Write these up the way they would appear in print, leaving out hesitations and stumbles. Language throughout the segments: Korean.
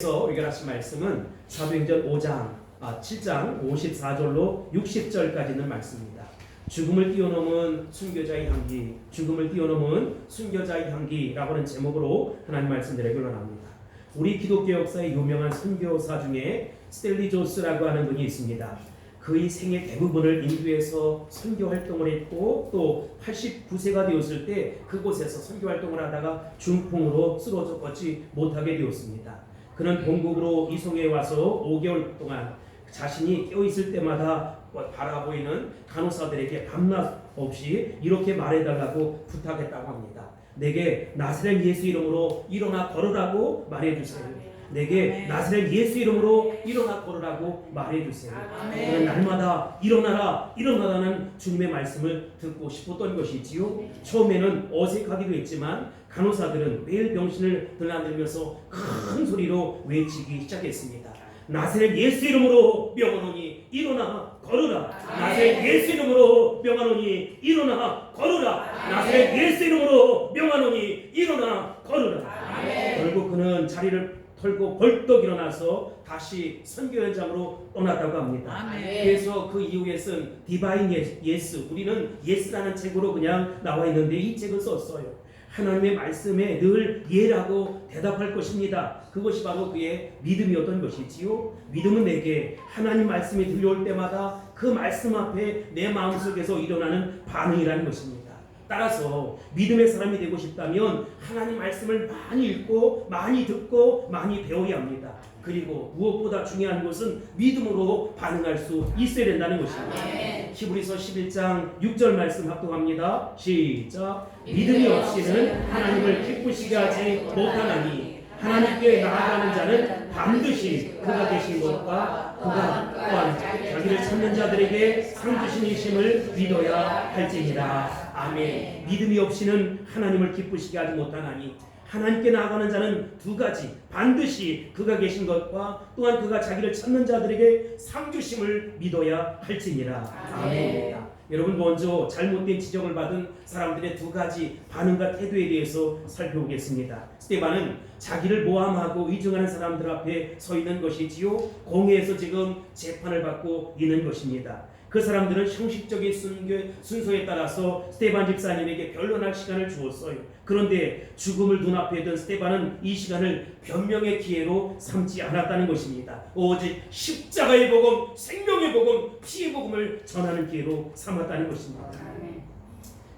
그래서 우리가 하신 말씀은 사도행전 7장 54절로 60절까지는 말씀입니다. 죽음을 뛰어넘은 순교자의 향기, 죽음을 뛰어넘은 순교자의 향기라고 하는 제목으로 하나님 말씀들을 결론합니다. 우리 기독교 역사의 유명한 선교사 중에 스텔리 조스라고 하는 분이 있습니다. 그의 생애 대부분을 인도에서 선교 활동을 했고 또 89세가 되었을 때 그곳에서 선교 활동을 하다가 중풍으로 쓰러져 걷지 못하게 되었습니다. 그는 본국으로 이송해 와서 5개월 동안 자신이 깨어있을 때마다 바라보이는 간호사들에게 밤낮 없이 이렇게 말해달라고 부탁했다고 합니다. 내게 나사렛 예수 이름으로 일어나 걸으라고 말해주세요. 내게 나사렛 예수 이름으로 일어나 걸으라고 말해주세요. 그는 날마다 일어나라 일어나라는 주님의 말씀을 듣고 싶었던 것이지요. 처음에는 어색하기도 했지만 간호사들은 매일 병신을 드나들면서 큰 소리로 외치기 시작했습니다. 나사렛 예수 이름으로 명하노니 일어나 걸으라. 나사렛 예수 이름으로 명하노니 일어나 걸으라. 나사렛 예수 이름으로 명하노니 일어나 걸으라. 결국 그는 자리를 털고 벌떡 일어나서 다시 선교 현장으로 떠났다고 합니다. 그래서 그 이후에 쓴 디바인 예스, 우리는 예스라는 책으로 그냥 나와 있는데 이 책을 썼어요. 하나님의 말씀에 늘 예라고 대답할 것입니다. 그것이 바로 그의 믿음이었던 것이지요. 믿음은 내게 하나님 말씀이 들려올 때마다 그 말씀 앞에 내 마음속에서 일어나는 반응이라는 것입니다. 따라서 믿음의 사람이 되고 싶다면 하나님 말씀을 많이 읽고 많이 듣고 많이 배워야 합니다. 그리고 무엇보다 중요한 것은 믿음으로 반응할 수 있어야 된다는 것입니다. 히브리서 11장 6절 말씀 합독합니다. 시작. 믿음이 없이는 하나님을 기쁘시게 하지 못하나니 하나님께 나아가는 자는 반드시 그가 계신 것과 그가 또한 자기를 찾는 자들에게 상 주신 이심을 믿어야 할지니라. 아멘. 믿음이 없이는 하나님을 기쁘시게 하지 못하나니 하나님께 나아가는 자는 두 가지, 반드시 그가 계신 것과 또한 그가 자기를 찾는 자들에게 상 주심을 믿어야 할지니라. 아멘. 여러분, 먼저 잘못된 지적을 받은 사람들의 두 가지 반응과 태도에 대해서 살펴보겠습니다. 스데반은 자기를 모함하고 위증하는 사람들 앞에 서 있는 것이지요. 공회에서 지금 재판을 받고 있는 것입니다. 그 사람들은 형식적인 순서에 따라서 스데반 집사님에게 변론할 시간을 주었어요. 그런데 죽음을 눈앞에 둔 스데반은 이 시간을 변명의 기회로 삼지 않았다는 것입니다. 오직 십자가의 복음, 생명의 복음, 피의 복음을 전하는 기회로 삼았다는 것입니다.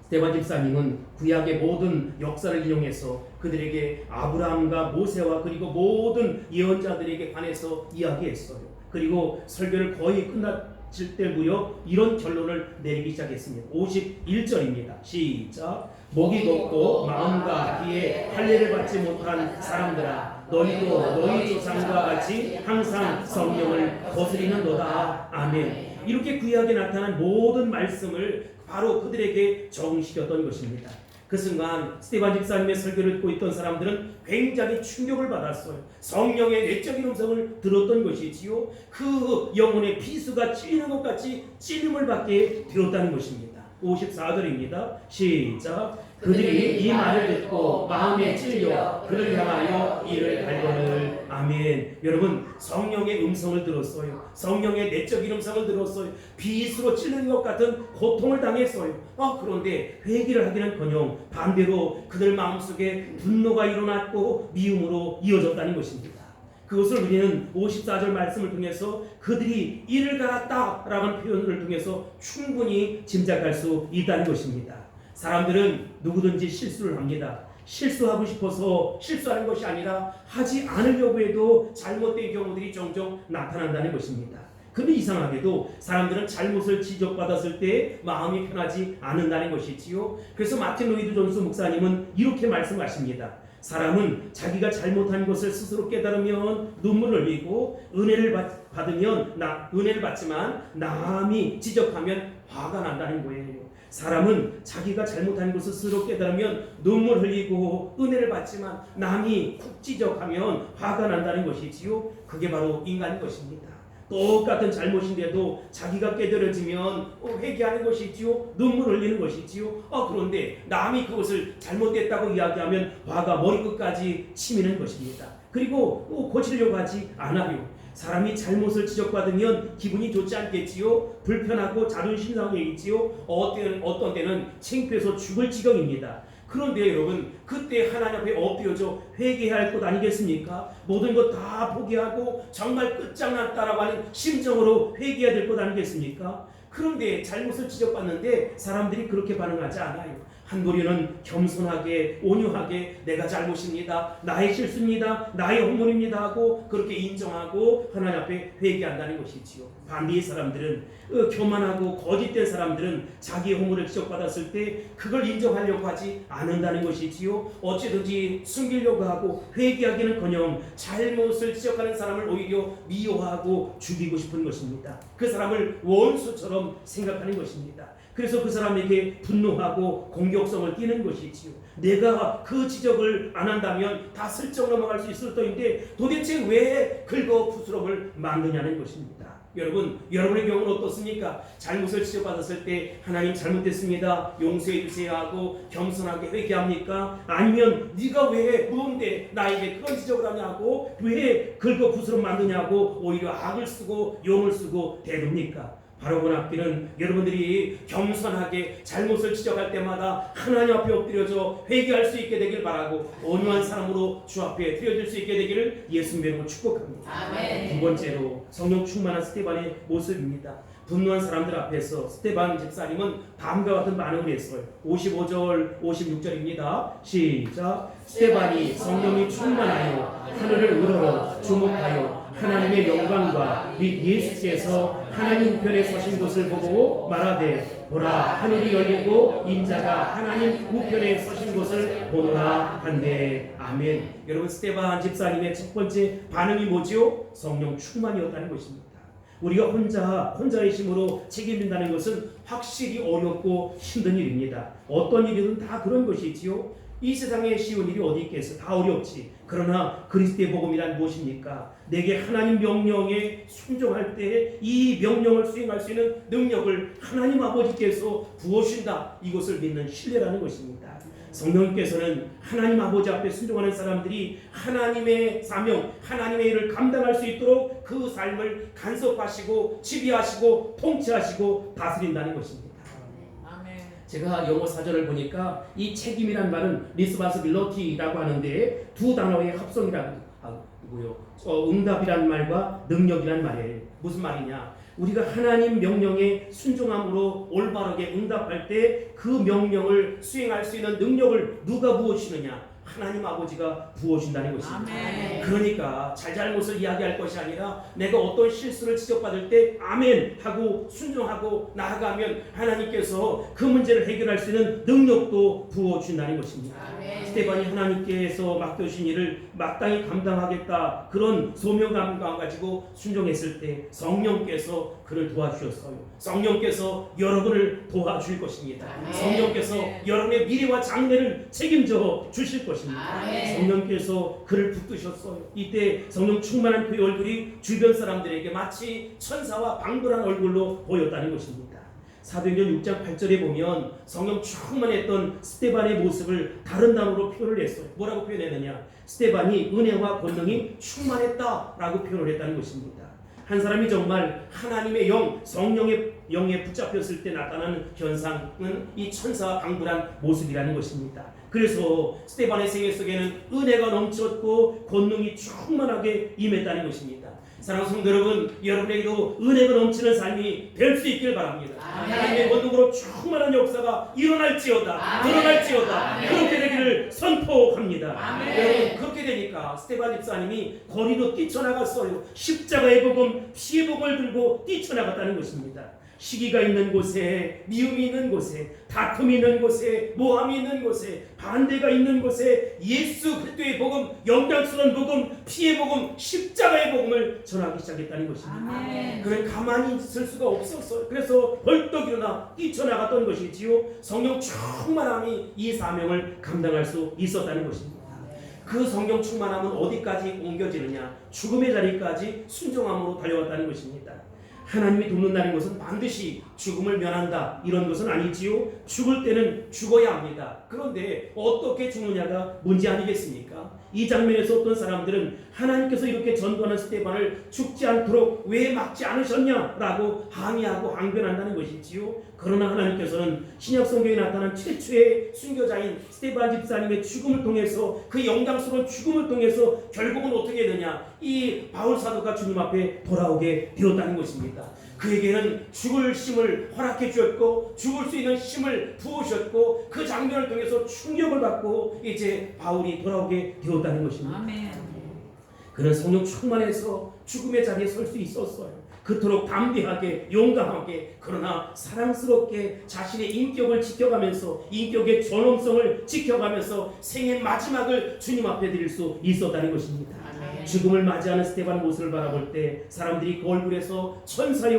스데반 집사님은 구약의 모든 역사를 이용해서 그들에게 아브라함과 모세와 그리고 모든 예언자들에게 관해서 이야기했어요. 그리고 설교를 거의 끝났을 때부터 이런 결론을 내리기 시작했습니다. 51절입니다. 시작. 목이 걷고 마음과 귀에 할례를 받지 못한 사람들아, 너희도 너희 조상과 같이 항상 성령을 거스리는도다. 아멘. 이렇게 구약에 나타난 모든 말씀을 바로 그들에게 적응시켰던 것입니다. 그 순간 스데반 집사님의 설교를 듣고 있던 사람들은 굉장히 충격을 받았어요. 성령의 내적인 음성을 들었던 것이지요. 그 영혼의 피수가 찔리는 것 같이 찔림을 받게 되었다는 것입니다. 54절입니다. 시작. 그들이 이 말을 듣고 마음에 찔려 그를 향하여 이를 갈거늘. 아멘. 여러분, 성령의 음성을 들었어요. 성령의 내적인 음성을 들었어요. 비수로 찔리는 것 같은 고통을 당했어요. 그런데 회개를 하기는커녕 반대로 그들 마음속에 분노가 일어났고 미움으로 이어졌다는 것입니다. 그것을 우리는 54절 말씀을 통해서 그들이 이를 갈았다라고 하는 표현을 통해서 충분히 짐작할 수 있다는 것입니다. 사람들은 누구든지 실수를 합니다. 실수하고 싶어서 실수하는 것이 아니라 하지 않으려고 해도 잘못된 경우들이 종종 나타난다는 것입니다. 근데 이상하게도 사람들은 잘못을 지적받았을 때 마음이 편하지 않는다는 것이지요. 그래서 마틴 로이드 존스 목사님은 이렇게 말씀하십니다. 사람은 자기가 잘못한 것을 스스로 깨달으면 눈물을 흘리고 은혜를 받지만 남이 지적하면 화가 난다는 거예요. 사람은 자기가 잘못한 것을 스스로 깨달으면 눈물 흘리고 은혜를 받지만 남이 쿡 지적하면 화가 난다는 것이지요. 그게 바로 인간인 것입니다. 똑같은 잘못인데도 자기가 깨달아지면 회개하는 것이지요. 눈물 흘리는 것이지요. 그런데 남이 그것을 잘못됐다고 이야기하면 화가 머리끝까지 치미는 것입니다. 그리고 고치려고 하지 않아요. 사람이 잘못을 지적받으면 기분이 좋지 않겠지요. 불편하고 자존심 상하겠지요. 어떤 때는 창피해서 죽을 지경입니다. 그런데 여러분, 그때 하나님 앞에 엎드려져 회개해야 할 것 아니겠습니까? 모든 것 다 포기하고 정말 끝장났다라고 하는 심정으로 회개해야 될 것 아니겠습니까? 그런데 잘못을 지적받는데 사람들이 그렇게 반응하지 않아요. 한도리는 겸손하게 온유하게 내가 잘못입니다, 나의 실수입니다, 나의 허물입니다 하고 그렇게 인정하고 하나님 앞에 회개한다는 것이지요. 반대의 사람들은 교만하고 거짓된 사람들은 자기의 허물을 지적받았을 때 그걸 인정하려고 하지 않는다는 것이지요. 어찌든지 숨기려고 하고 회개하기는커녕 잘못을 지적하는 사람을 오히려 미워하고 죽이고 싶은 것입니다. 그 사람을 원수처럼 생각하는 것입니다. 그래서 그 사람에게 분노하고 공격성을 띠는 것이지요. 내가 그 지적을 안 한다면 다 슬쩍 넘어갈 수 있을 터인데 도대체 왜 긁어 부스럼을 만드냐는 것입니다. 여러분, 여러분의 경우는 어떻습니까? 잘못을 지적받았을 때 하나님 잘못됐습니다, 용서해 주세요 하고 겸손하게 회개합니까? 아니면 네가 왜 뭔데 나에게 그런 지적을 하냐고, 왜 긁어 부스럼 만드냐고 오히려 악을 쓰고 용을 쓰고 대듭니까? 바로 그 앞뒤는 여러분들이 겸손하게 잘못을 지적할 때마다 하나님 앞에 엎드려져 회개할 수 있게 되길 바라고 온유한 사람으로 주 앞에 드려질 수 있게 되기를 예수님 이름으로 축복합니다. 아멘. 두 번째로 성령 충만한 스데반의 모습입니다. 분노한 사람들 앞에서 스데반 집사님은 다음과 같은 반응을 했어요. 55절 56절입니다. 시작. 스데반이 성령이 충만하여 하늘을 우러러 주목하여 하나님의 영광과 및 예수께서 하나님 우편에 서신 것을 보고 말하되 보라, 하늘이 열리고 인자가 하나님 우편에 서신 것을 보노라 한대. 아멘. 여러분, 스데반 집사님의 첫 번째 반응이 뭐지요? 성령 충만이었다는 것입니다. 우리가 혼자의 힘으로 책임진다는 것은 확실히 어렵고 힘든 일입니다. 어떤 일이든 다 그런 것이지요. 이 세상에 쉬운 일이 어디 있겠어? 다 어렵지. 그러나 그리스도의 복음이란 무엇입니까? 내게 하나님 명령에 순종할 때 이 명령을 수행할 수 있는 능력을 하나님 아버지께서 부어주신다. 이것을 믿는 신뢰라는 것입니다. 성령께서는 하나님 아버지 앞에 순종하는 사람들이 하나님의 사명, 하나님의 일을 감당할 수 있도록 그 삶을 간섭하시고 지배하시고 통치하시고 다스린다는 것입니다. 제가 영어 사전을 보니까 이 책임이란 말은 리스바스빌러티라고 하는데 두 단어의 합성이라고 하고요. 응답이란 말과 능력이란 말이에요. 무슨 말이냐? 우리가 하나님 명령에 순종함으로 올바르게 응답할 때 그 명령을 수행할 수 있는 능력을 누가 부어주시느냐? 하나님 아버지가 부어준다는 것입니다. 아멘. 그러니까 잘못을 이야기할 것이 아니라 내가 어떤 실수를 지적받을 때 아멘 하고 순종하고 나아가면 하나님께서 그 문제를 해결할 수 있는 능력도 부어준다는 것입니다. 아멘. 스데반이 하나님께서 맡겨주신 일을 마땅히 감당하겠다, 그런 소명감과 가지고 순종했을 때 성령께서 그를 도와주셨어요. 성령께서 여러분을 도와줄 것입니다. 아멘. 성령께서 여러분의 미래와 장래를 책임져 주실 것입니다. 아멘. 성령께서 그를 붙드셨어요. 이때 성령 충만한 그의 얼굴이 주변 사람들에게 마치 천사와 방불한 얼굴로 보였다는 것입니다. 사도행전 6장 8절에 보면 성령 충만했던 스데반의 모습을 다른 단어로 표현을 했어요. 뭐라고 표현했느냐? 스데반이 은혜와 권능이 충만했다라고 표현을 했다는 것입니다. 한 사람이 정말 하나님의 영, 성령의 영에 붙잡혔을 때 나타나는 현상은 이 천사와 방불한 모습이라는 것입니다. 그래서 스데반의 생애 속에는 은혜가 넘쳤고 권능이 충만하게 임했다는 것입니다. 사랑하는 성도 여러분, 여러분에게도 은혜가 넘치는 삶이 될 수 있길 바랍니다. 아멘. 하나님의 권능으로 충만한 역사가 일어날지어다, 드러날지어다. 그렇게 되기를 선포합니다. 아멘. 여러분, 그렇게 되니까 스데반 집사님이 거리로 뛰쳐나갔어요. 십자가의 복음, 피의 복음을 들고 뛰쳐나갔다는 것입니다. 시기가 있는 곳에, 미움이 있는 곳에, 다툼이 있는 곳에, 모함이 있는 곳에, 반대가 있는 곳에 예수 그리스도의 복음, 영광스러운 복음, 피의 복음, 십자가의 복음을 전하기 시작했다는 것입니다. 아멘. 그는 가만히 있을 수가 없었어요. 그래서 벌떡 일어나 뛰쳐나갔던 것이지요. 성령 충만함이 이 사명을 감당할 수 있었다는 것입니다. 그 성령 충만함은 어디까지 옮겨지느냐? 죽음의 자리까지 순종함으로 달려왔다는 것입니다. 하나님이 돕는다는 것은 반드시 죽음을 면한다 이런 것은 아니지요. 죽을 때는 죽어야 합니다. 그런데 어떻게 죽느냐가 문제 아니겠습니까? 이 장면에서 어떤 사람들은 하나님께서 이렇게 전도하는 스데반을 죽지 않도록 왜 막지 않으셨냐라고 항의하고 항변한다는 것이지요. 그러나 하나님께서는 신약 성경에 나타난 최초의 순교자인 스데반 집사님의 죽음을 통해서, 그 영광스러운 죽음을 통해서 결국은 어떻게 되냐, 이 바울 사도가 주님 앞에 돌아오게 되었다는 것입니다. 그에게는 죽을 힘을 허락해 주었고 죽을 수 있는 힘을 부으셨고 그 장면을 통해서 충격을 받고 이제 바울이 돌아오게 되었다는 것입니다. 아멘. 그는 성령 충만해서 죽음의 자리에 설 수 있었어요. 그토록 담대하게 용감하게 그러나 사랑스럽게 자신의 인격을 지켜가면서, 인격의 존엄성을 지켜가면서 생의 마지막을 주님 앞에 드릴 수 있었다는 것입니다. 아멘. 죽음을 맞이하는 스데반 모습을 바라볼 때 사람들이 그 얼굴에서 천사의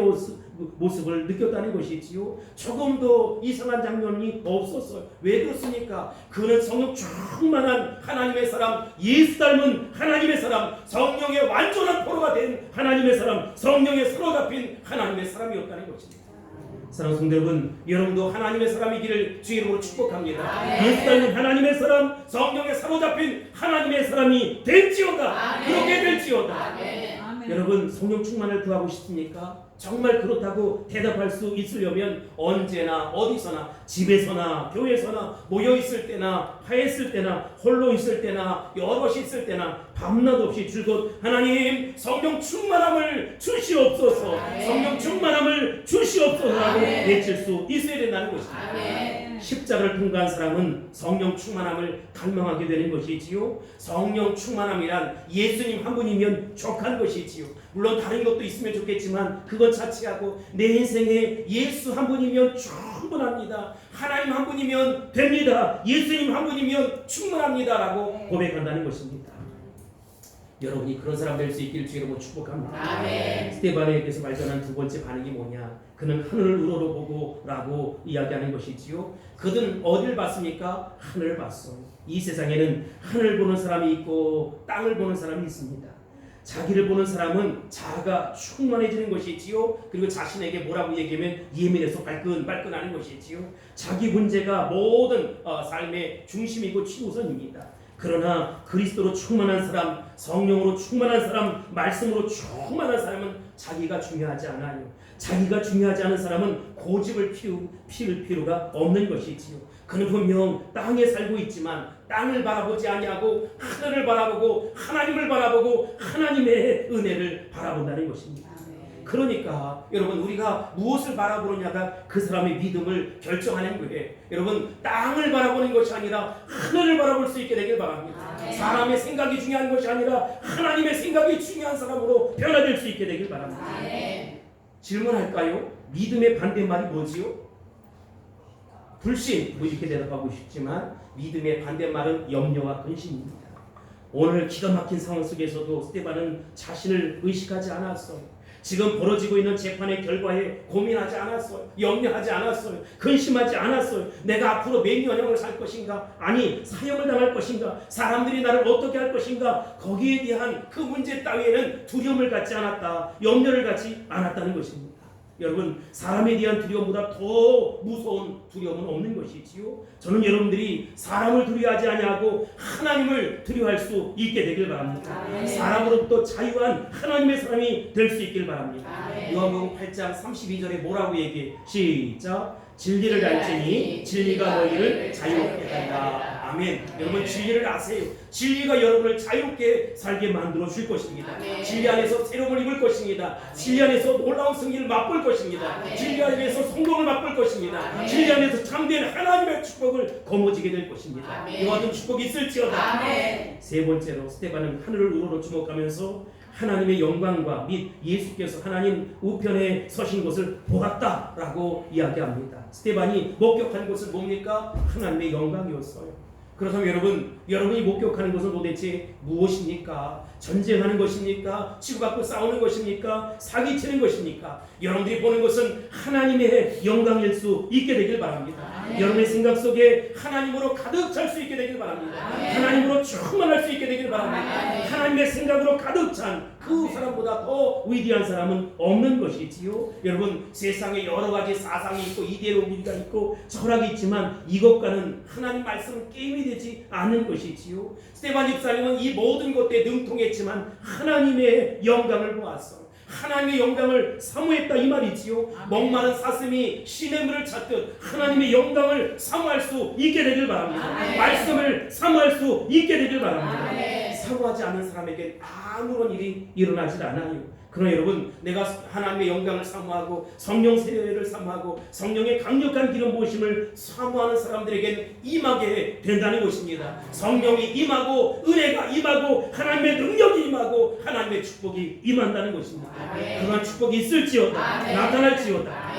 모습을 느꼈다는 것이지요. 조금도 이상한 장면이 없었어요. 왜 그렇습니까? 그는 성령 충만한 하나님의 사람, 예수 닮은 하나님의 사람, 성령의 완전한 포로가 된 하나님의 사람, 성령에 사로잡힌 하나님의 사람이었다는 것입니다. 사랑하는 성도 여러분, 여러분도 하나님의 사람이기를 주의 이름으로 축복합니다. 예수 닮은 하나님의 사람, 성령에 사로잡힌 하나님의 사람이 될지어다. 그렇게 될지어다. 여러분, 성령 충만을 구하고 싶습니까? 정말 그렇다고 대답할 수 있으려면 언제나 어디서나, 집에서나 교회에서나 모여 있을 때나 하였을 때나 홀로 있을 때나 여럿이 있을 때나 밤낮 없이 줄곧 하나님 성령 충만함을 주시옵소서, 성령 충만함을 주시옵소서라고 외칠 수 있어야 된다는 것입니다. 십자가를 통과한 사람은 성령 충만함을 갈망하게 되는 것이지요. 성령 충만함이란 예수님 한 분이면 족한 것이지요. 물론 다른 것도 있으면 좋겠지만 그것 자체하고 내 인생에 예수 한 분이면 충분합니다. 하나님 한 분이면 됩니다. 예수님 한 분이면 충분합니다라고 고백한다는 것입니다. 여러분이 그런 사람 될 수 있기를 주의로 축복합니다. 스데반에게서 발견한 두 번째 반응이 뭐냐? 그는 하늘을 우러러보고 라고 이야기하는 것이지요. 그는 어딜 봤습니까? 하늘을 봤어요. 이 세상에는 하늘을 보는 사람이 있고 땅을 보는 사람이 있습니다. 자기를 보는 사람은 자아가 충만해지는 것이지요. 그리고 자신에게 뭐라고 얘기하면 예민해서 발끈하는 것이지요. 자기 문제가 모든 삶의 중심이고 최우선입니다. 그러나 그리스도로 충만한 사람, 성령으로 충만한 사람, 말씀으로 충만한 사람은 자기가 중요하지 않아요. 자기가 중요하지 않은 사람은 고집을 피울 필요가 없는 것이지요. 그는 분명 땅에 살고 있지만 땅을 바라보지 아니하고 하늘을 바라보고 하나님을 바라보고 하나님의 은혜를 바라본다는 것입니다. 그러니까 여러분, 우리가 무엇을 바라보느냐가 그 사람의 믿음을 결정하는 거예요. 여러분, 땅을 바라보는 것이 아니라 하늘을 바라볼 수 있게 되길 바랍니다. 사람의 생각이 중요한 것이 아니라 하나님의 생각이 중요한 사람으로 변화될 수 있게 되길 바랍니다. 질문할까요? 믿음의 반대말이 뭐지요? 불신, 이렇게 대답하고 싶지만 믿음의 반대말은 염려와 근심입니다. 오늘 기가 막힌 상황 속에서도 스데반은 자신을 의식하지 않았어요. 지금 벌어지고 있는 재판의 결과에 고민하지 않았어요. 염려하지 않았어요. 근심하지 않았어요. 내가 앞으로 몇 년형을 살 것인가? 아니, 사형을 당할 것인가? 사람들이 나를 어떻게 할 것인가? 거기에 대한 그 문제 따위에는 두려움을 갖지 않았다. 염려를 갖지 않았다는 것입니다. 여러분, 사람에 대한 두려움보다 더 무서운 두려움은 없는 것이지요. 저는 여러분들이 사람을 두려워하지 아니하고 하나님을 두려워할 수 있게 되길 바랍니다. 사람으로부터 자유한 하나님의 사람이 될 수 있길 바랍니다. 요한복음 8장 32절에 뭐라고 얘기해? 시작. 진리를 알지니 진리가 너희를 자유롭게 한다. 아멘. 여러분, 진리를 아세요. 진리가 여러분을 자유롭게 살게 만들어 줄 것입니다. 진리 안에서 새로움을 입을 것입니다. 진리 안에서 놀라운 승리를 맛볼 것입니다. 진리 안에서 성공을 맛볼 것입니다. 진리 안에서 참된 하나님의 축복을 거머쥐게 될 것입니다. 이와 같은 축복이 있을지어다. 세 번째로 스데반은 하늘을 우러러 주목하면서 하나님의 영광과 및 예수께서 하나님 우편에 서신 것을 보았다라고 이야기합니다. 스데반이 목격한 것은 뭡니까? 하나님의 영광이었어요. 그렇다면 여러분이 목격하는 것은 도대체 무엇입니까? 전쟁하는 것입니까? 치고 받고 싸우는 것입니까? 사기치는 것입니까? 여러분들이 보는 것은 하나님의 영광일 수 있게 되길 바랍니다. 여러분의 생각 속에 하나님으로 가득 찰 수 있게 되길 바랍니다. 하나님으로 충만할 수 있게 되길 바랍니다. 하나님의 생각으로 가득 찬 그 사람보다 더 위대한 사람은 없는 것이지요. 여러분, 세상에 여러 가지 사상이 있고 이데올로기가 있고 철학이 있지만 이것과는 하나님 말씀은 게임이 되지 않는 것이지요. 스테반 집사님은 이 모든 것에 능통했지만 하나님의 영광을 보았어. 하나님의 영광을 사모했다 이 말이지요. 목마른 사슴이 시냇 물을 찾듯 하나님의 영광을 사모할 수 있게 되길 바랍니다. 말씀을 사모할 수 있게 되길 바랍니다. 사모하지 않는 사람에게 아무런 일이 일어나질 않아요. 그러나 여러분, 내가 하나님의 영광을 사모하고 성령 세례를 사모하고 성령의 강력한 기름 부으심을 사모하는 사람들에게는 임하게 된다는 것입니다. 성령이 임하고 은혜가 임하고 하나님의 능력이 임하고 하나님의 축복이 임한다는 것입니다. 그런 축복이 있을지어다, 나타날지어다.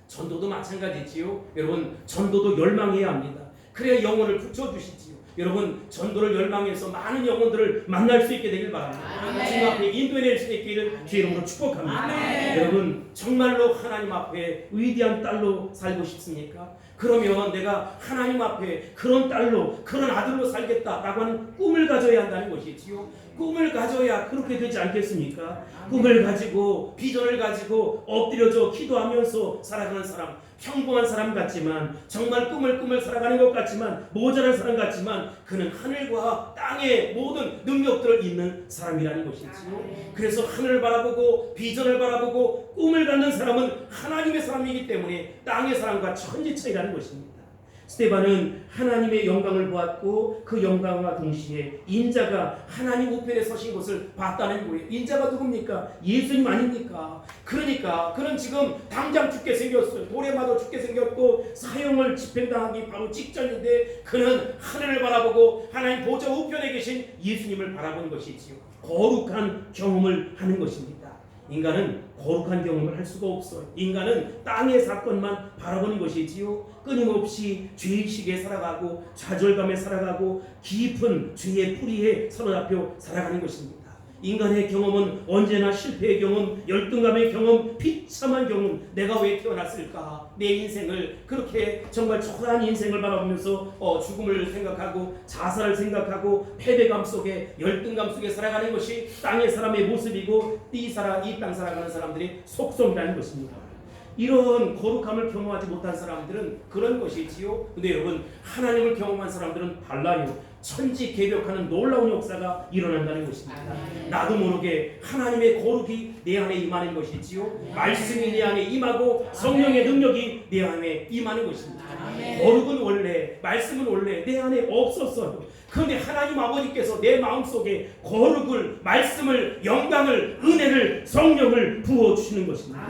전도도 마찬가지지요. 여러분, 전도도 열망해야 합니다. 그래야 영혼을 붙여주시지요. 여러분, 전도를 열망해서 많은 영혼들을 만날 수 있게 되길 바랍니다. 주님 앞에 인도해낼 수 있기를 주의 이름으로 축복합니다. 여러분, 정말로 하나님 앞에 위대한 딸로 살고 싶습니까? 그러면 내가 하나님 앞에 그런 딸로, 그런 아들로 살겠다라고 하는 꿈을 가져야 한다는 것이지요. 꿈을 가져야 그렇게 되지 않겠습니까? 꿈을 가지고 비전을 가지고 엎드려져 기도하면서 살아가는 사람, 평범한 사람 같지만, 정말 꿈을 살아가는 것 같지만, 모자란 사람 같지만 그는 하늘과 땅의 모든 능력들을 잇는 사람이라는 것이지요. 그래서 하늘을 바라보고 비전을 바라보고 꿈을 갖는 사람은 하나님의 사람이기 때문에 땅의 사람과 천지 차이라는 것입니다. 스데반은 하나님의 영광을 보았고 그 영광과 동시에 인자가 하나님 우편에 서신 것을 봤다는 거예요. 인자가 누굽니까? 예수님 아닙니까? 그러니까 그는 지금 당장 죽게 생겼어요. 돌에 맞아 죽게 생겼고 사형을 집행당하기 바로 직전인데 그는 하늘을 바라보고 하나님 보좌 우편에 계신 예수님을 바라본 것이지요. 거룩한 경험을 하는 것입니다. 인간은 거룩한 경험을 할 수가 없어요. 인간은 땅의 사건만 바라보는 것이지요. 끊임없이 죄의식에 살아가고 좌절감에 살아가고 깊은 죄의 뿌리에 사로잡혀 살아가는 것입니다. 인간의 경험은 언제나 실패의 경험, 열등감의 경험, 비참한 경험, 내가 왜 태어났을까? 내 인생을 그렇게 정말 초라한 인생을 바라보면서 죽음을 생각하고 자살을 생각하고 패배감 속에 열등감 속에 살아가는 것이 땅의 사람의 모습이고 이 땅 살아가는 사람들의 속성이라는 것입니다. 이런 거룩함을 경험하지 못한 사람들은 그런 것이지요. 근데 여러분, 하나님을 경험한 사람들은 달라요. 천지개벽하는 놀라운 역사가 일어난다는 것입니다. 나도 모르게 하나님의 거룩이 내 안에 임하는 것이지요. 말씀이 내 안에 임하고 성령의 능력이 내 안에 임하는 것입니다. 거룩은 원래, 말씀은 원래 내 안에 없었어요. 그런데 하나님 아버지께서 내 마음속에 거룩을, 말씀을, 영광을, 은혜를, 성령을 부어주시는 것입니다.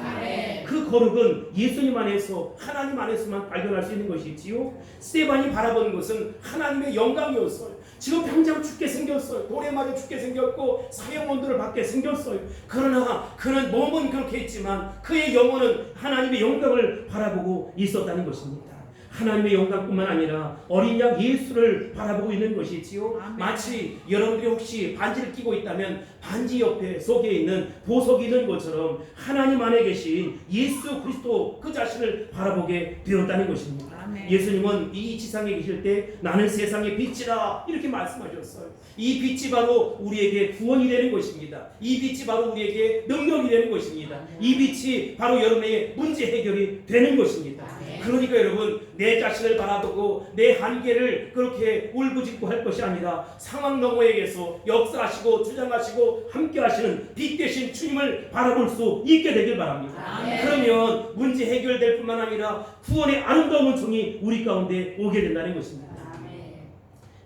그 거룩은 예수님 안에서, 하나님 안에서만 발견할 수 있는 것이지요. 스데반이 바라보는 것은 하나님의 영광이었어요. 지금 당장 죽게 생겼어요. 돌에 맞아 죽게 생겼고 사형원들을 받게 생겼어요. 그러나 그는 몸은 그렇게 했지만 그의 영혼은 하나님의 영광을 바라보고 있었다는 것입니다. 하나님의 영광뿐만 아니라 어린 양 예수를 바라보고 있는 것이지요. 마치 여러분들이 혹시 반지를 끼고 있다면 반지 옆에 속에 있는 보석이 있는 것처럼 하나님 안에 계신 예수 그리스도 그 자신을 바라보게 되었다는 것입니다. 예수님은 이 지상에 계실 때 나는 세상의 빛이라 이렇게 말씀하셨어요. 이 빛이 바로 우리에게 구원이 되는 것입니다. 이 빛이 바로 우리에게 능력이 되는 것입니다. 이 빛이 바로 여러분의 문제 해결이 되는 것입니다. 그러니까 여러분, 내 자신을 바라보고 내 한계를 그렇게 울부짖고 할 것이 아니라 상황 너머에게서 역사하시고 주장하시고 함께 하시는 빛 되신 주님을 바라볼 수 있게 되길 바랍니다. 그러면 문제 해결될 뿐만 아니라 구원의 아름다운 은총이 우리 가운데 오게 된다는 것입니다.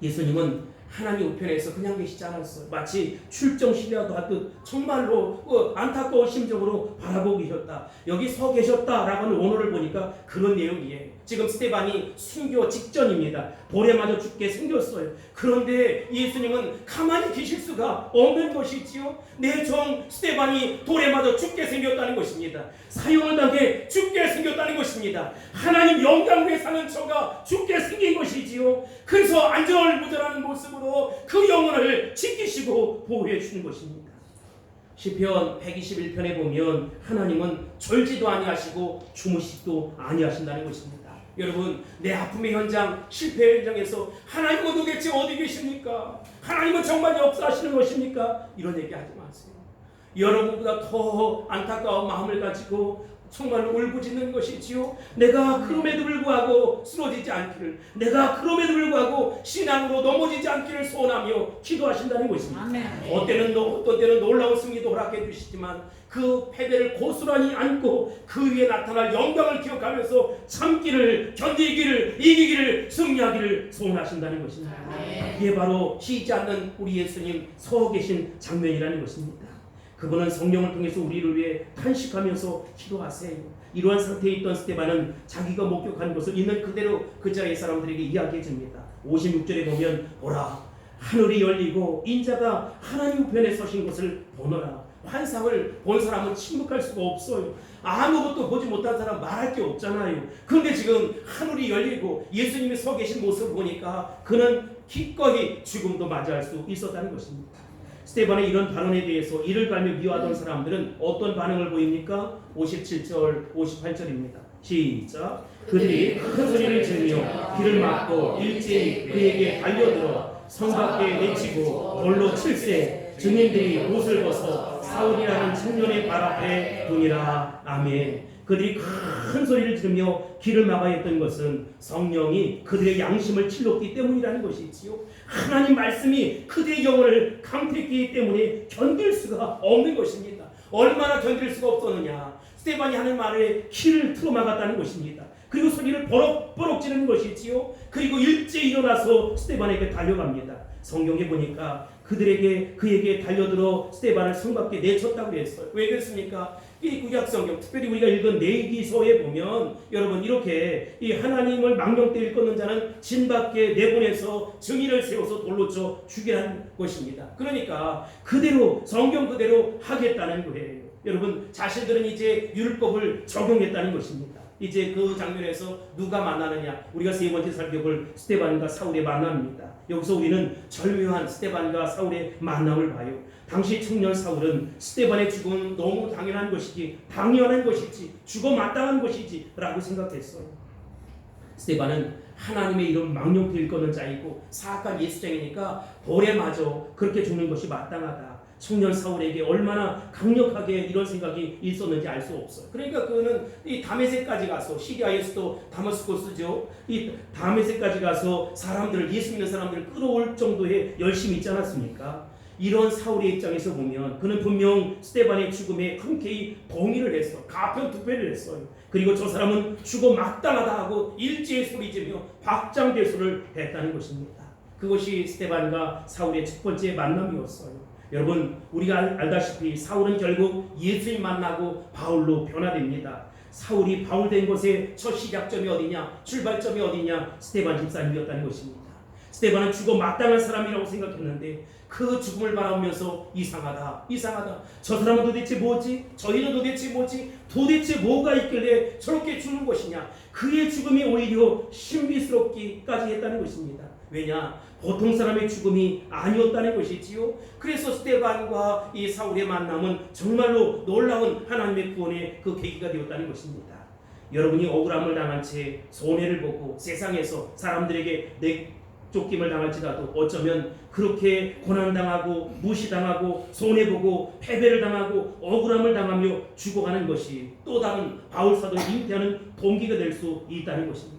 예수님은 하나님 우편에서 그냥 계시지 않았어요. 마치 출정시대와도 하듯 정말로 안타까운 심정으로 바라보고 계셨다. 여기 서 계셨다라고 하는 원어를 보니까 그런 내용이에요. 지금 스데반이 순교 직전입니다. 돌에 맞아 죽게 생겼어요. 그런데 예수님은 가만히 계실 수가 없는 것이지요. 내 종 스데반이 돌에 맞아 죽게 생겼다는 것입니다. 사형을 당해 죽게 생겼다는 것입니다. 하나님 영광 위에 사는 저가 죽게 생긴 것이지요. 그래서 안절부절하는 모습으로 그 영혼을 지키시고 보호해 주는 것입니다. 시편 121편에 보면 하나님은 졸지도 아니하시고 주무시지도 아니하신다는 것입니다. 여러분, 내 아픔의 현장, 실패의 현장에서 하나님은 도대체 어디 계십니까? 하나님은 정말 역사하시는 것입니까? 이런 얘기 하지 마세요. 여러분보다 더 안타까운 마음을 가지고 정말로 울부짖는 것이지요. 내가 그럼에도 불구하고 쓰러지지 않기를, 내가 그럼에도 불구하고 신앙으로 넘어지지 않기를 소원하며 기도하신다는 것입니다. 어떤 때는 놀라운 승리도 허락해 주시지만 그 패배를 고스란히 안고 그 위에 나타날 영광을 기억하면서 참기를, 견디기를, 이기기를, 승리하기를 소원하신다는 것입니다. 이게 바로 쉬지 않는 우리 예수님 서 계신 장면이라는 것입니다. 그분은 성령을 통해서 우리를 위해 탄식하면서 기도하세요. 이러한 상태에 있던 스데반은 자기가 목격한 것을 있는 그대로 그 자리의 사람들에게 이야기해 줍니다. 56절에 보면 보라, 하늘이 열리고 인자가 하나님 우편에 서신 것을 보노라. 환상을 본 사람은 침묵할 수가 없어요. 아무것도 보지 못한 사람 말할 게 없잖아요. 그런데 지금 하늘이 열리고 예수님이 서 계신 모습을 보니까 그는 기꺼이 죽음도 맞이할 수 있었다는 것입니다. 스데반의 이런 발언에 대해서 이를 갈며 미워하던 사람들은 어떤 반응을 보입니까? 57절, 58절입니다. 시작. 그들이 큰 소리를 지르며 귀를 막고 일제히 그에게 달려들어 성 밖에 내치고 돌로 칠세. 증인들이 옷을 벗어 사울이라는 청년의 발 앞에 두니라. 아멘. 그들이 큰 소리를 지르며 귀를 막아야 했던 것은 성령이 그들의 양심을 찔렀기 때문이라는 것이지요. 하나님 말씀이 그들의 영혼을 강퇴했기 때문에 견딜 수가 없는 것입니다. 얼마나 견딜 수가 없었느냐. 스데반이 하는 말에 귀를 틀어막았다는 것입니다. 그리고 소리를 버럭버럭 지르는 것이지요. 그리고 일제히 일어나서 스데반에게 달려갑니다. 성경에 보니까 그에게 달려들어 스데반을 성 밖에 내쳤다고 했어요. 왜 그랬습니까? 이 구약 성경, 특별히 우리가 읽은 레위기서에 보면 여러분 이렇게 이 하나님을 망령때 일컫는 자는 진 밖에 내보내서 증인을 세워서 돌로 쳐 죽이라는 것입니다. 그러니까 그대로 성경 그대로 하겠다는 거예요. 여러분 자신들은 이제 율법을 적용했다는 것입니다. 이제 그 장면에서 누가 만나느냐? 우리가 세 번째 살펴볼 스데반과 사울의 만남입니다. 여기서 우리는 절묘한 스데반과 사울의 만남을 봐요. 당시 청년 사울은 스데반의 죽음은 너무 당연한 것이지, 죽어 마땅한 것이지 라고 생각했어요. 스데반은 하나님의 이름 망령되 일컫는 자이고 사악한 예수장이니까 벌에 맞아 그렇게 죽는 것이 마땅하다. 청년 사울에게 얼마나 강력하게 이런 생각이 있었는지 알 수 없어요. 그러니까 그는 이 다메섹까지 가서, 시리아에서도 다마스코스죠. 이 다메섹까지 가서 예수 믿는 사람들을 끌어올 정도의 열심이 있지 않았습니까? 이런 사울의 입장에서 보면 그는 분명 스데반의 죽음에 흔쾌히 동의를 했어. 가편투표를 했어요. 그리고 저 사람은 죽어 마땅하다 하고 일제히 소리지며 박장대소를 했다는 것입니다. 그것이 스데반과 사울의 첫 번째 만남이었어요. 여러분 우리가 알다시피 사울은 결국 예수님 만나고 바울로 변화됩니다. 사울이 바울 된 것의 첫 시작점이 어디냐, 출발점이 어디냐, 스데반 집사님이었다는 것입니다. 스데반은 죽어 마땅한 사람이라고 생각했는데 그 죽음을 바라보면서 이상하다. 저 사람은 도대체 뭐지? 저희는 도대체 뭐지? 도대체 뭐가 있길래 저렇게 죽는 것이냐? 그의 죽음이 오히려 신비스럽기까지 했다는 것입니다. 왜냐? 보통 사람의 죽음이 아니었다는 것이지요. 그래서 스데반과 이 사울의 만남은 정말로 놀라운 하나님의 구원의 그 계기가 되었다는 것입니다. 여러분이 억울함을 당한 채 손해를 보고 세상에서 사람들에게 쫓김을 당할지라도 어쩌면 그렇게 고난당하고 무시당하고 손해보고 패배를 당하고 억울함을 당하며 죽어가는 것이 또 다른 바울사도를 잉태하는 동기가 될 수 있다는 것입니다.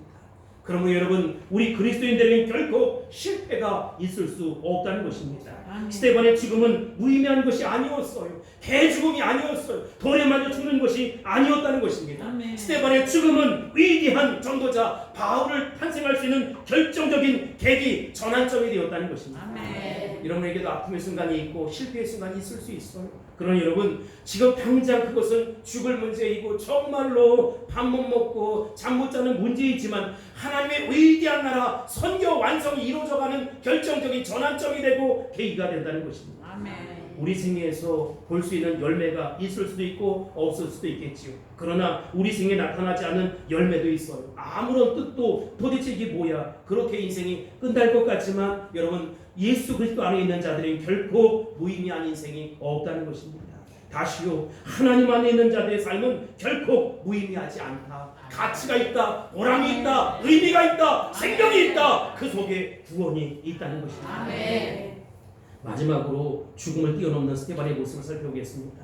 그러면 여러분 우리 그리스도인들에게는 결코 실패가 있을 수 없다는 것입니다. 아멘. 스데반의 죽음은 무의미한 것이 아니었어요. 개죽음이 아니었어요. 돌에 맞아 죽는 것이 아니었다는 것입니다. 아멘. 스데반의 죽음은 위대한 전도자 바울을 탄생할 수 있는 결정적인 계기, 전환점이 되었다는 것입니다. 아멘. 여러분에게도 아픔의 순간이 있고 실패의 순간이 있을 수 있어요. 그러나 여러분 지금 당장 그것은 죽을 문제이고 정말로 밥 못 먹고 잠 못 자는 문제이지만 하나님의 위대한 나라 선교 완성이 이루어져가는 결정적인 전환점이 되고 계기가 된다는 것입니다. 아멘. 우리 생애에서 볼 수 있는 열매가 있을 수도 있고 없을 수도 있겠지요. 그러나 우리 생에 나타나지 않은 열매도 있어요. 아무런 뜻도 도대체 이게 뭐야? 그렇게 인생이 끝날 것 같지만 여러분 예수 그리스도 안에 있는 자들은 결코 무의미한 인생이 없다는 것입니다. 다시요, 하나님 안에 있는 자들의 삶은 결코 무의미하지 않다. 가치가 있다, 보람이 있다, 의미가 있다, 생명이 있다. 그 속에 구원이 있다는 것입니다. 아멘. 마지막으로 죽음을 뛰어넘는 스테반의 모습을 살펴보겠습니다.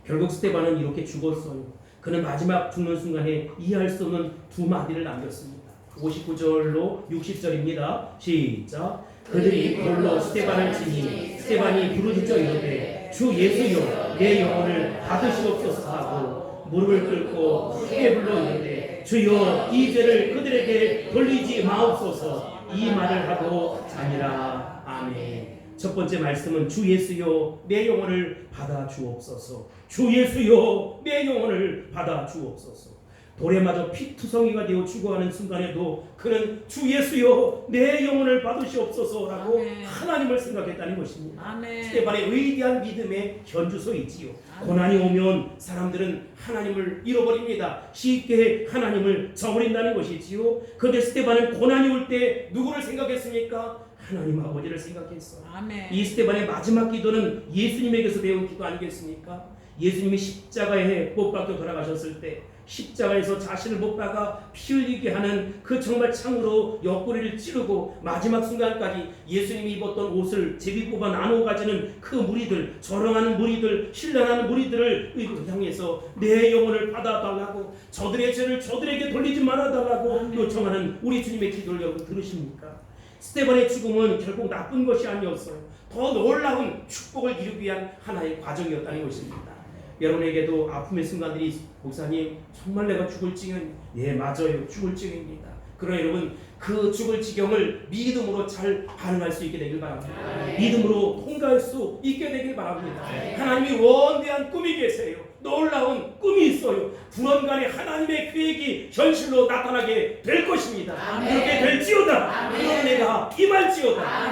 결국 스테반은 이렇게 죽었어요. 그는 마지막 죽는 순간에 이해할 수 없는 두 마디를 남겼습니다. 59절로 60절입니다. 시작. 그들이 돌로 스테반을 치니 스테반이 부르짖어 이르되 주 예수여 내 영혼을 받으시옵소서 하고 무릎을 꿇고 크게 불러 이르되 주여 이 죄를 그들에게 돌리지 마옵소서 이 말을 하고 자니라. 아멘. 첫 번째 말씀은 주 예수여 내 영혼을 받아 주옵소서. 주 예수여 내 영혼을 받아 주옵소서. 돌에 맞아 피투성이가 되어 죽어가는 순간에도 그는 주 예수여 내 영혼을 받으시옵소서라고 아멘. 하나님을 생각했다는 것입니다. 아멘. 스테반의 위대한 믿음의 현주소이지요. 아멘. 고난이 오면 사람들은 하나님을 잃어버립니다. 쉽게 하나님을 저버린다는 것이지요. 그런데 스테반은 고난이 올 때 누구를 생각했습니까? 하나님 아버지를 생각했어요. 아멘. 이 스테반의 마지막 기도는 예수님에게서 배운 기도 아니겠습니까? 예수님이 십자가에 못 박혀 돌아가셨을 때 십자가에서 자신을 못 박아 피 흘리게 하는 그 정말 창으로 옆구리를 찌르고 마지막 순간까지 예수님이 입었던 옷을 제비 뽑아 나누어 가지는 그 무리들, 저렁하는 무리들, 신랄하는 무리들을 향해서 내 영혼을 받아달라고, 저들의 죄를 저들에게 돌리지 말아달라고 요청하는 우리 주님의 기도를 여러분 들으십니까? 스테반의 죽음은 결국 나쁜 것이 아니었어요. 더 놀라운 축복을 이루기 위한 하나의 과정이었다는 것입니다. 여러분에게도 아픔의 순간들이 목사님 정말 내가 죽을 지경, 예 맞아요 죽을 지경입니다. 그러나 여러분 그 죽을 지경을 믿음으로 잘 반응할 수 있게 되길 바랍니다. 믿음으로 통과할 수 있게 되길 바랍니다. 하나님이 원대한 꿈이 계세요. 놀라운 꿈이 있어요. 불언간에 하나님의 계획이 현실로 나타나게 될 것입니다. 그렇게 될지어다. 그런 내가 임할지어다.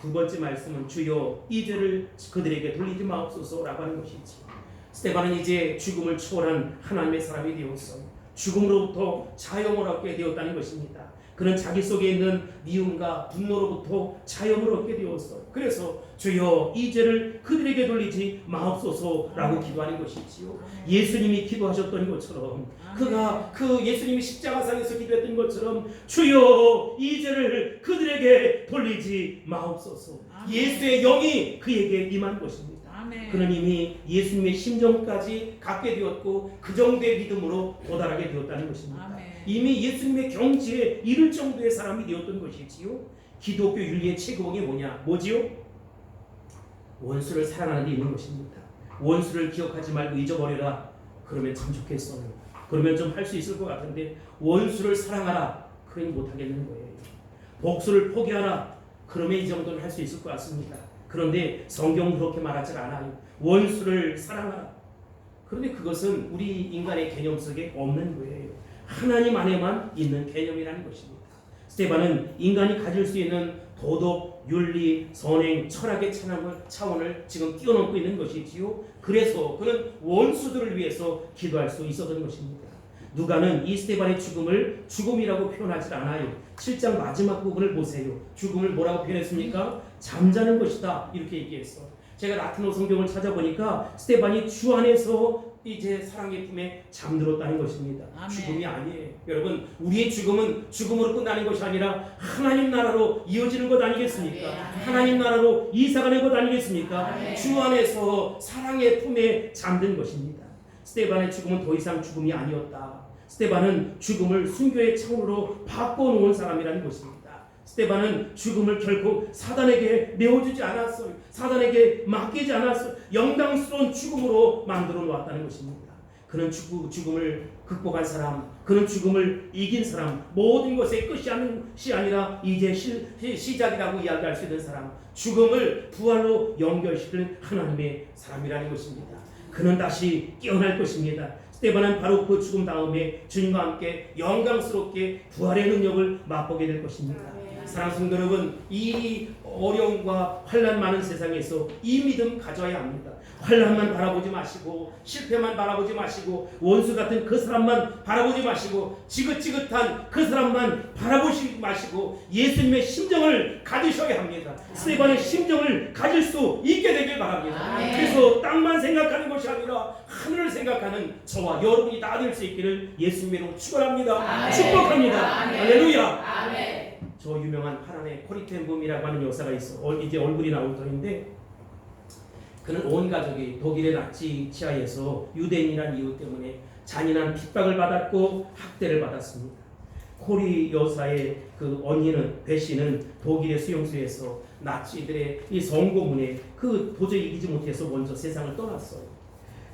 두 번째 말씀은 주여 이 죄를 그들에게 돌리지 마옵소서라고 하는 것이지. 스테반은 이제 죽음을 초월한 하나님의 사람이 되었어요. 죽음으로부터 자유를 얻게 되었다는 것입니다. 그는 자기 속에 있는 미움과 분노로부터 자유를 얻게 되었어요. 그래서 주여 이 죄를 그들에게 돌리지 마옵소서라고 기도하는 것이지요. 예수님이 기도하셨던 것처럼 그가 그 예수님이 십자가상에서 기도했던 것처럼 주여 이 죄를 그들에게 돌리지 마옵소서. 예수의 영이 그에게 임한 것입니다. 그는 이미 예수님의 심정까지 갖게 되었고 그 정도의 믿음으로 도달하게 되었다는 것입니다. 아멘. 이미 예수님의 경지에 이를 정도의 사람이 되었던 것이지요. 기독교 윤리의 최고봉이 뭐지요? 원수를 사랑하는 데 있는 것입니다. 원수를 기억하지 말고 잊어버려라. 그러면 참 좋겠어요. 그러면 좀 할 수 있을 것 같은데 원수를 사랑하라. 그러니 못하겠는 거예요. 복수를 포기하라. 그러면 이 정도는 할 수 있을 것 같습니다. 그런데 성경은 그렇게 말하지 않아요. 원수를 사랑하라. 그런데 그것은 우리 인간의 개념 속에 없는 거예요. 하나님 안에만 있는 개념이라는 것입니다. 스테반은 인간이 가질 수 있는 도덕, 윤리, 선행, 철학의 차원을 지금 뛰어넘고 있는 것이지요. 그래서 그는 원수들을 위해서 기도할 수 있었던 것입니다. 누가는 이 스테반의 죽음을 죽음이라고 표현하지 않아요. 7장 마지막 부분을 보세요. 죽음을 뭐라고 표현했습니까? 잠자는 것이다 이렇게 얘기했어. 제가 라틴어 성경을 찾아보니까 스테반이 주 안에서 이제 사랑의 품에 잠들었다는 것입니다. 아멘. 죽음이 아니에요. 여러분 우리의 죽음은 죽음으로 끝나는 것이 아니라 하나님 나라로 이어지는 것 아니겠습니까? 아멘. 하나님 나라로 이사가는 것 아니겠습니까? 아멘. 주 안에서 사랑의 품에 잠든 것입니다. 스테반의 죽음은 더 이상 죽음이 아니었다. 스테반은 죽음을 순교의 창으로 바꿔놓은 사람이라는 것입니다. 스테반은 죽음을 결코 사단에게 내어주지 않았어요. 사단에게 맡기지 않았어요. 영광스러운 죽음으로 만들어 놓았다는 것입니다. 그는 죽음을 극복한 사람, 그는 죽음을 이긴 사람, 모든 것의 끝이 아니라 이제 시작이라고 이야기할 수 있는 사람, 죽음을 부활로 연결시키는 하나님의 사람이라는 것입니다. 그는 다시 깨어날 것입니다. 스테반은 바로 그 죽음 다음에 주님과 함께 영광스럽게 부활의 능력을 맛보게 될 것입니다. 사랑하는 성도 여러분, 이 어려움과 환난 많은 세상에서 이 믿음 가져야 합니다. 환난만 바라보지 마시고 실패만 바라보지 마시고 원수 같은 그 사람만 바라보지 마시고 지긋지긋한 그 사람만 바라보지 마시고 예수님의 심정을 가지셔야 합니다. 스테반의 심정을 가질 수 있게 되길 바랍니다. 그래서 땅만 생각하는 것이 아니라 하늘을 생각하는 저와 여러분이 다 될 수 있기를 예수님으로 축원합니다. 축복합니다. 할렐루야. 저 유명한 하나의 코리텐붐이라고 하는 여사가 있어. 이제 얼굴이 나올 터인데 그는 온 가족이 독일의 나치 치하에서 유대인이라는 이유 때문에 잔인한 핍박을 받았고 학대를 받았습니다. 코리 여사의 그 언니는 배씨는 독일의 수용소에서 나치들의 이 성고문에 그 도저히 이기지 못해서 먼저 세상을 떠났어요.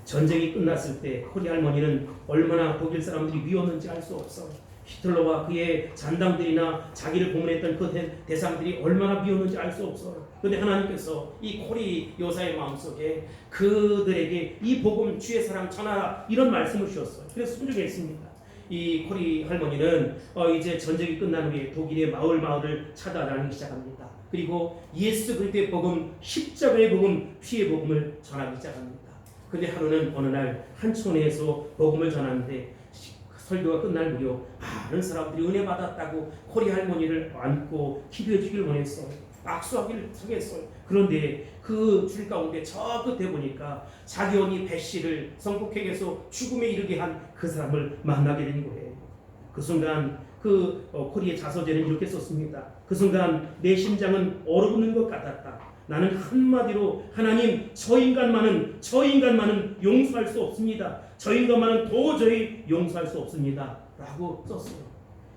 전쟁이 끝났을 때 코리 할머니는 얼마나 독일 사람들이 미웠는지 알 수 없어요. 히틀러와 그의 잔당들이나 자기를 고문했던 그 대상들이 얼마나 미웠는지 알 수 없어요. 그런데 하나님께서 이 코리 여사의 마음속에 그들에게 이 복음 주의 사랑 전하라 이런 말씀을 주셨어요. 그래서 순종했습니다. 이 코리 할머니는 이제 전쟁이 끝난 후에 독일의 마을을 찾아다니기 시작합니다. 그리고 예수 그리스도의 복음, 십자가의 복음, 피의 복음을 전하기 시작합니다. 근데 하루는 어느 날 한촌에서 복음을 전하는데 설교가 끝날 무렵 많은 사람들이 은혜 받았다고 코리 할머니를 안고 기도해 주기를 원했어요. 악수하기를 청했어요. 그런데 그 줄 가운데 저 끝에 보니까 자기 언니 배씨를 성폭행해서 죽음에 이르게 한 그 사람을 만나게 된 거예요. 그 순간 그 코리의 자서전에는 이렇게 썼습니다. 그 순간 내 심장은 얼어붙는 것 같았다. 나는 한마디로 하나님 저 인간만은 용서할 수 없습니다. 저 인간만은 도저히 용서할 수 없습니다. 라고 썼어요.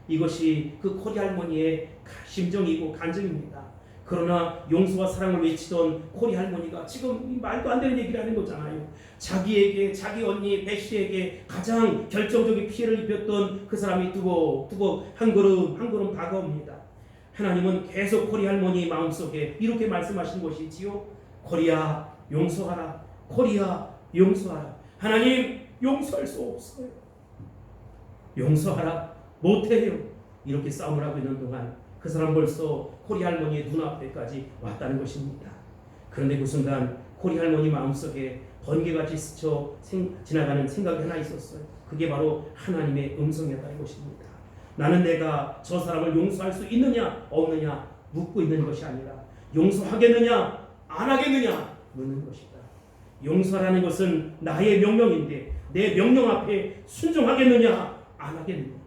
이것이 그 코리 할머니의 심정이고 간증입니다. 그러나 용서와 사랑을 외치던 코리 할머니가 지금 말도 안 되는 얘기를 하는 거잖아요. 자기에게, 자기 언니 배씨에게 가장 결정적인 피해를 입혔던 그 사람이 두고 한 걸음 다가옵니다. 하나님은 계속 코리 할머니 마음속에 이렇게 말씀하신 것이지요. 코리야 용서하라. 코리야 용서하라. 하나님 용서할 수 없어요. 용서하라. 못해요. 이렇게 싸움을 하고 있는 동안 그 사람 벌써 코리 할머니의 눈앞에까지 왔다는 것입니다. 그런데 그 순간 코리 할머니 마음속에 번개같이 스쳐 지나가는 생각이 하나 있었어요. 그게 바로 하나님의 음성이었다는 것입니다. 나는 내가 저 사람을 용서할 수 있느냐 없느냐 묻고 있는 것이 아니라 용서하겠느냐 안 하겠느냐 묻는 것이다. 용서라는 것은 나의 명령인데 내 명령 앞에 순종하겠느냐 안 하겠느냐.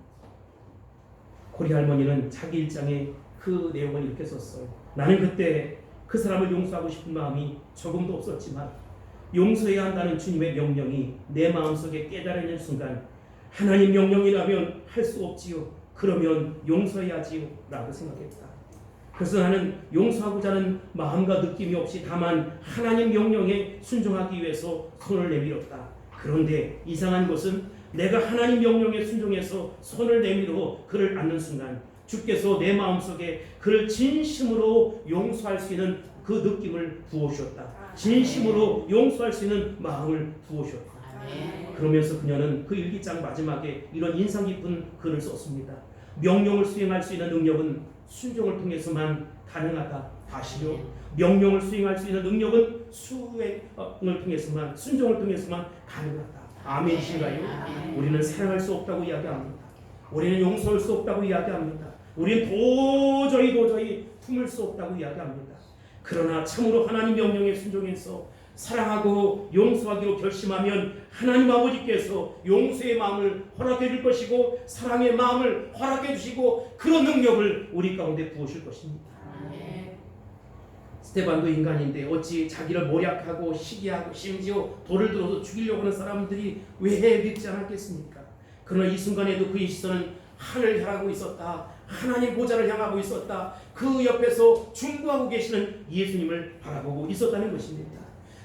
코리 할머니는 자기 일장에 그 내용을 이렇게 썼어요. 나는 그때 그 사람을 용서하고 싶은 마음이 조금도 없었지만 용서해야 한다는 주님의 명령이 내 마음속에 깨달아지는 순간 하나님 명령이라면 할 수 없지요. 그러면 용서해야지요 라고 생각했다. 그래서 나는 용서하고자 하는 마음과 느낌이 없이 다만 하나님 명령에 순종하기 위해서 손을 내밀었다. 그런데 이상한 것은 내가 하나님 명령에 순종해서 손을 내밀어 그를 안는 순간 주께서 내 마음속에 그를 진심으로 용서할 수 있는 그 느낌을 부어주셨다. 진심으로 용서할 수 있는 마음을 부어주셨다. 그러면서 그녀는 그 일기장 마지막에 이런 인상 깊은 글을 썼습니다. 명령을 수행할 수 있는 능력은 순종을 통해서만 가능하다. 다시요. 명령을 수행할 수 있는 능력은 수행을 통해서만, 순종을 통해서만 가능하다. 아멘이신가요? 우리는 사랑할 수 없다고 이야기합니다. 우리는 용서할 수 없다고 이야기합니다. 우리는 도저히 품을 수 없다고 이야기합니다. 그러나 참으로 하나님 명령에 순종해서 사랑하고 용서하기로 결심하면 하나님 아버지께서 용서의 마음을 허락해 줄 것이고 사랑의 마음을 허락해 주시고 그런 능력을 우리 가운데 부으실 것입니다. 스테반도 인간인데 어찌 자기를 모략하고 시기하고 심지어 돌을 들어서 죽이려고 하는 사람들이 왜 믿지 않았겠습니까? 그러나 이 순간에도 그의 시선은 하늘을 향하고 있었다. 하나님 보좌를 향하고 있었다. 그 옆에서 중보하고 계시는 예수님을 바라보고 있었다는 것입니다.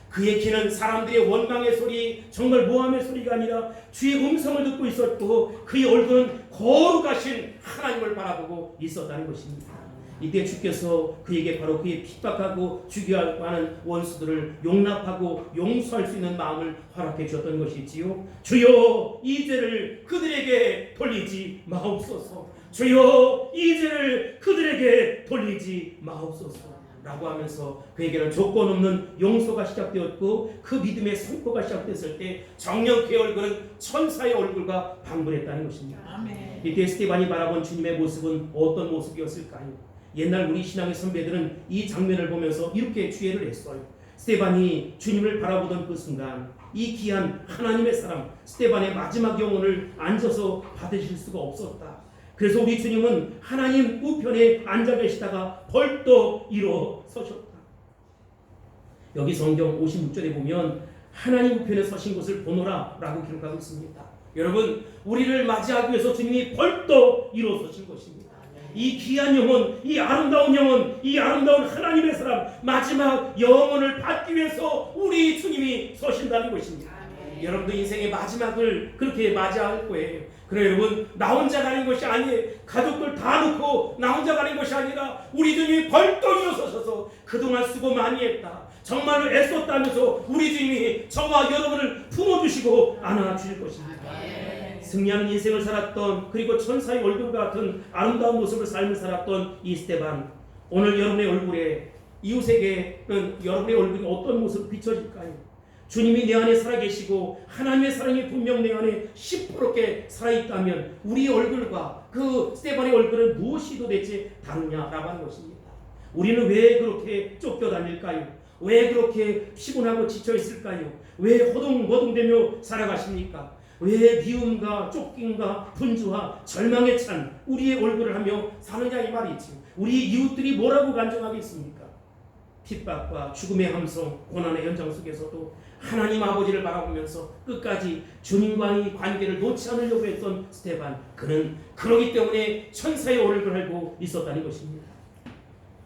그의 귀는 사람들의 원망의 소리, 정말 모함의 소리가 아니라 주의 음성을 듣고 있었고 그의 얼굴은 거룩하신 하나님을 바라보고 있었다는 것입니다. 이때 주께서 그에게 바로 그의 핍박하고 죽이려고 하는 원수들을 용납하고 용서할 수 있는 마음을 허락해 주셨던 것이지요. 주여 이 죄를 그들에게 돌리지 마옵소서. 주여 이 죄를 그들에게 돌리지 마옵소서 라고 하면서 그에게는 조건 없는 용서가 시작되었고 그 믿음의 선포가 시작됐을 때 정녕 그의 얼굴은 천사의 얼굴과 방불했다는 것입니다. 아멘. 이때 스테반이 바라본 주님의 모습은 어떤 모습이었을까요? 옛날 우리 신앙의 선배들은 이 장면을 보면서 이렇게 주예를 했어요. 스테반이 주님을 바라보던 그 순간 이 귀한 하나님의 사람 스테반의 마지막 영혼을 앉아서 받으실 수가 없었다. 그래서 우리 주님은 하나님 우편에 앉아 계시다가 벌떡 일어서셨다. 여기 성경 56절에 보면 하나님 우편에 서신 것을 보노라 라고 기록하고 있습니다. 여러분, 우리를 맞이하기 위해서 주님이 벌떡 일어서신 것입니다. 이 귀한 영혼, 이 아름다운 영혼, 이 아름다운 하나님의 사람, 마지막 영혼을 받기 위해서 우리 주님이 서신다는 것입니다. 여러분도 인생의 마지막을 그렇게 맞이할 거예요. 그래 여러분, 나 혼자 가는 것이 아니에요. 가족들 다 놓고 나 혼자 가는 것이 아니라 우리 주님이 벌떡 일어서셔서 그동안 수고 많이 했다, 정말로 애썼다면서 우리 주님이 저와 여러분을 품어주시고 안아주실 것입니다. 승리하는 인생을 살았던, 그리고 천사의 얼굴과 같은 아름다운 모습을 삶을 살았던 이 스데반, 오늘 여러분의 얼굴에, 이웃에게는 여러분의 얼굴이 어떤 모습으로 비춰질까요? 주님이 내 안에 살아계시고 하나님의 사랑이 분명 내 안에 시퍼렇게 살아있다면 우리의 얼굴과 그 스데반의 얼굴은 무엇이 도대체 다르냐라고 하는 것입니다. 우리는 왜 그렇게 쫓겨다닐까요? 왜 그렇게 피곤하고 지쳐있을까요? 왜 허둥허둥대며 살아가십니까? 왜 미움과 쫓김과 분주와 절망에 찬 우리의 얼굴을 하며 사느냐 이 말이지. 우리 이웃들이 뭐라고 간증하겠습니까? 핍박과 죽음의 함성, 고난의 현장 속에서도 하나님 아버지를 바라보면서 끝까지 주님과의 관계를 놓지 않으려고 했던 스데반, 그는 그러기 때문에 천사의 얼굴을 알고 있었다는 것입니다.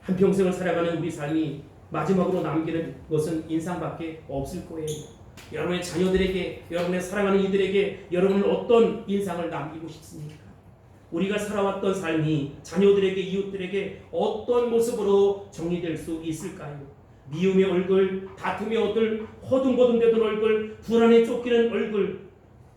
한평생을 살아가는 우리 삶이 마지막으로 남기는 것은 인상밖에 없을 거예요. 여러분의 자녀들에게, 여러분의 사랑하는 이들에게 여러분은 어떤 인상을 남기고 싶습니까? 우리가 살아왔던 삶이 자녀들에게, 이웃들에게 어떤 모습으로 정리될 수 있을까요? 미움의 얼굴, 다툼의 얼굴, 허둥허둥대던 얼굴, 불안에 쫓기는 얼굴,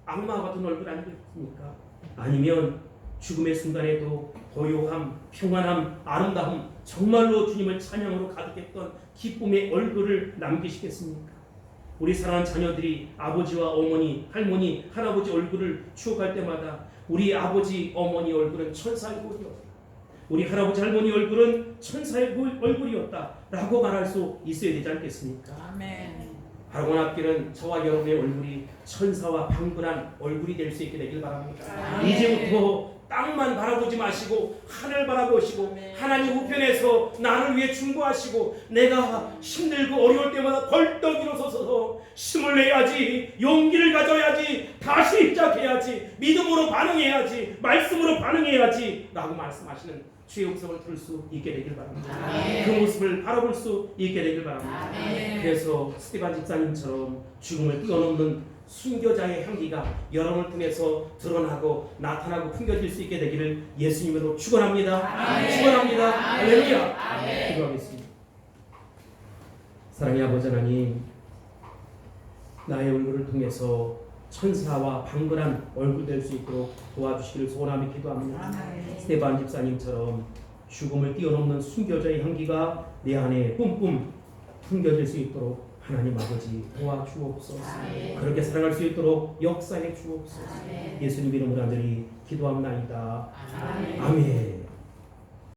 악마 같은 얼굴 아니겠습니까? 아니면 죽음의 순간에도 고요함, 평안함, 아름다움, 정말로 주님을 찬양으로 가득했던 기쁨의 얼굴을 남기시겠습니까? 우리 사랑하는 자녀들이 아버지와 어머니, 할머니, 할아버지 얼굴을 추억할 때마다 우리 아버지, 어머니 얼굴은 천사의 얼굴이었다, 우리 할아버지, 할머니 얼굴은 천사의 얼굴이었다 라고 말할 수 있어야 되지 않겠습니까? 아멘. 바라고 앞길은 저와 여러분의 얼굴이 천사와 방불한 얼굴이 될 수 있게 되길 바랍니다. 아멘. 이제부터 땅만 바라보지 마시고 하늘 바라보시고 하나님 우편에서 나를 위해 중보하시고 내가 힘들고 어려울 때마다 벌떡 일어서서 힘을 내야지, 용기를 가져야지, 다시 시작해야지, 믿음으로 반응해야지, 말씀으로 반응해야지 라고 말씀하시는 주의 음성을 들을 수 있게 되길 바랍니다. 아멘. 그 모습을 바라볼 수 있게 되길 바랍니다. 아멘. 그래서 스데반 집사님처럼 죽음을 뛰어넘는 순교자의 향기가 여러분을 통해서 드러나고 나타나고 풍겨질 수 있게 되기를 예수님으로 축원합니다. 아멘. 축원합니다. 아멘. 할렐루야. 아멘. 기도하겠습니다. 사랑의 아버지 하나님, 나의 얼굴을 통해서 천사와 방글한 얼굴 될 수 있도록 도와주시기를 소원하며 기도합니다. 아멘. 스데반 집사님처럼 죽음을 뛰어넘는 순교자의 향기가 내 안에 뿜뿜 풍겨질 수 있도록 하나님 아버지 도와주옵소서. 아멘. 그렇게 살아갈 수 있도록 역사해 주옵소서. 아멘. 예수님 이름으로 하늘이 기도합나이다. 아멘. 아멘.